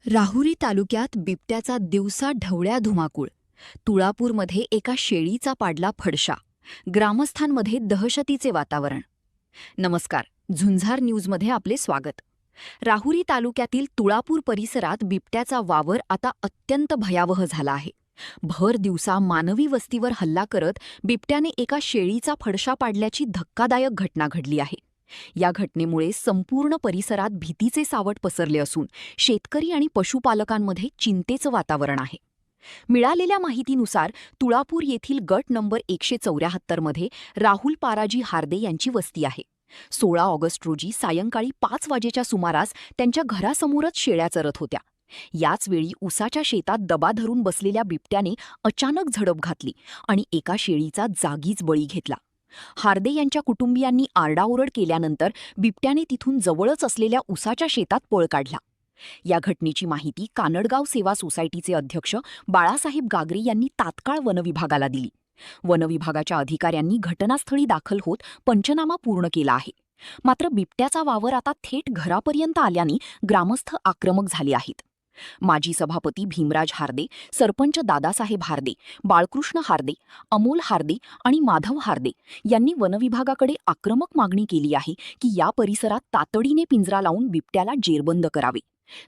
राहुरी तालुक्यात बिबट्याचा दिवसा ढवळ्या धुमाकूळ. तुळापूरमध्ये एका शेळीचा पाडला फडशा. ग्रामस्थांमध्ये दहशतीचे वातावरण. नमस्कार, झुंजार न्यूजमध्ये आपले स्वागत. राहुरी तालुक्यातील तुळापूर परिसरात बिबट्याचा वावर आता अत्यंत भयावह झाला आहे. भर दिवसा मानवी वस्तीवर हल्ला करत बिबट्याने एका शेळीचा फडशा पाडल्याची धक्कादायक घटना घडली आहे. या घटनेमुळे संपूर्ण परिसरात भीतीचे सावट पसरले असून शेतकरी आणि पशुपालकांमध्ये चिंतेचं वातावरण आहे. मिळालेल्या माहितीनुसार तुळापूर येथील गट नंबर 174 मध्ये राहुल पाराजी हार्दे यांची वस्ती आहे. 16 ऑगस्ट रोजी सायंकाळी 5 वाजेच्या सुमारास त्यांच्या घरासमोरच शेळ्या चरत होत्या. याच वेळी उसाच्या शेतात दबा धरून बसलेल्या बिबट्याने अचानक झडप घातली आणि एका शेळीचा जागीच बळी घेतला. हार्दे यांच्या कुटुंबियांनी आरडाओरड केल्यानंतर बिबट्याने तिथून जवळच असलेल्या उसाच्या शेतात पळ काढला. या घटनेची माहिती कानडगाव सेवा सोसायटीचे अध्यक्ष बाळासाहेब गागरे यांनी तात्काळ वनविभागाला दिली. वनविभागाच्या अधिकाऱ्यांनी घटनास्थळी दाखल होत पंचनामा पूर्ण केला आहे. मात्र बिबट्याचा वावर आता थेट घरापर्यंत आल्याने ग्रामस्थ आक्रमक झाले आहेत. माजी सभापती भीमराज हार्दे, सरपंच दादासाहेब हार्दे, बाळकृष्ण हार्दे, अमोल हार्दे आणि माधव हार्दे यांनी वनविभागाकडे आक्रमक मागणी केली आहे की या परिसरात तातडीने पिंजरा लावून बिबट्याला जेरबंद करावे.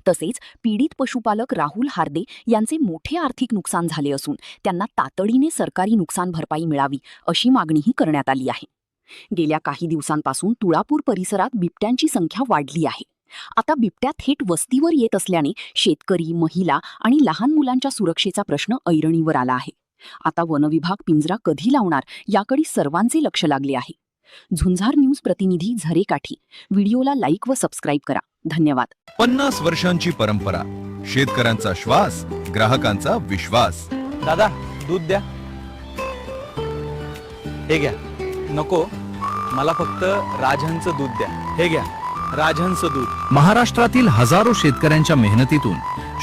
तसेच पीडित पशुपालक राहुल हार्दे यांचे मोठे आर्थिक नुकसान झाले असून त्यांना तातडीने सरकारी नुकसान भरपाई मिळावी अशी मागणीही करण्यात आली आहे. गेल्या काही दिवसांपासून तुळापूर परिसरात बिबट्यांची संख्या वाढली आहे. आता बिबट्या थेट वस्तीवर येत असल्याने शेतकरी, महिला आणि लहान मुलांच्या सुरक्षेचा प्रश्न ऐरणीवर आला आहे. आता वनविभाग पिंजरा कधी लावणार याकडे सर्वांचे लक्ष लागले आहे. झुंजार न्यूज प्रतिनिधी झरे काठी. व्हिडिओला लाईक व सबस्क्राईब करा. धन्यवाद. 50 वर्षांची परंपरा, शेतकऱ्यांचा श्वास, ग्राहकांचा विश्वास. दादा, दूध द्या. हे घ्या. नको, मला फक्त राजहंस दूध द्या. हे घ्या, राजहंस दूध. महाराष्ट्रातील हजारो शेतकऱ्यांच्या मेहनतीतून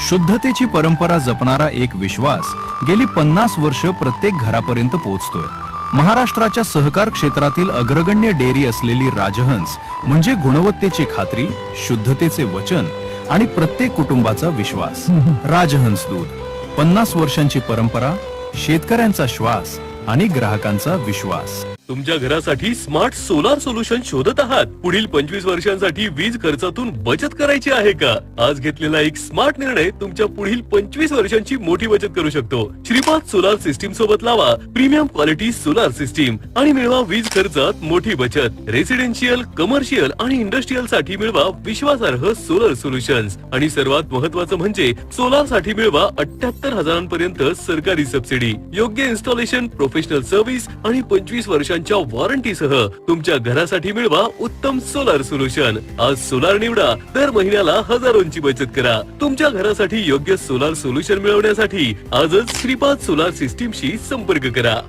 शुद्धतेची परंपरा जपणारा एक विश्वास गेली 50 वर्ष प्रत्येक घरापर्यंत पोहोचतोय. महाराष्ट्राच्या सहकार क्षेत्रातील अग्रगण्य डेअरी असलेली राजहंस म्हणजे गुणवत्तेची खात्री, शुद्धतेचे वचन आणि प्रत्येक कुटुंबाचा विश्वास. राजहंस दूध, 50 वर्षांची परंपरा, शेतकऱ्यांचा श्वास आणि ग्राहकांचा विश्वास. तुमच्या घरासाठी स्मार्ट सोलार सोल्युशन शोधत आहात? पुढील 25 वर्षांसाठी वीज खर्चातून बचत करायची आहे का? आज घेतलेला एक स्मार्ट निर्णय तुमच्या पुढील 25 वर्षांची मोठी बचत करू शकतो. श्रीपाद सोलार सिस्टीम सोबत लावा प्रीमियम क्वालिटी सोलार सिस्टीम आणि मिळवा वीज खर्चात मोठी बचत. रेसिडेन्शियल, कमर्शियल आणि इंडस्ट्रीयल साठी मिळवा विश्वासार्ह सोलर सोल्युशन्स आणि सर्वात महत्त्वाचं म्हणजे सोलार साठी मिळवा 78,000 सरकारी सबसिडी, योग्य इन्स्टॉलेशन, प्रोफेशनल सर्व्हिस आणि 25 वर्षांच्या वॉरंटीसह तुमच्या घरासाठी मिळवा उत्तम सोलार सोल्युशन. आज सोलार निवडा, दर महिन्याला हजारोंची बचत करा. तुमच्या घरासाठी योग्य सोलार सोल्युशन मिळवण्यासाठी आजच श्रीपाद सोलार सिस्टीमशी संपर्क करा.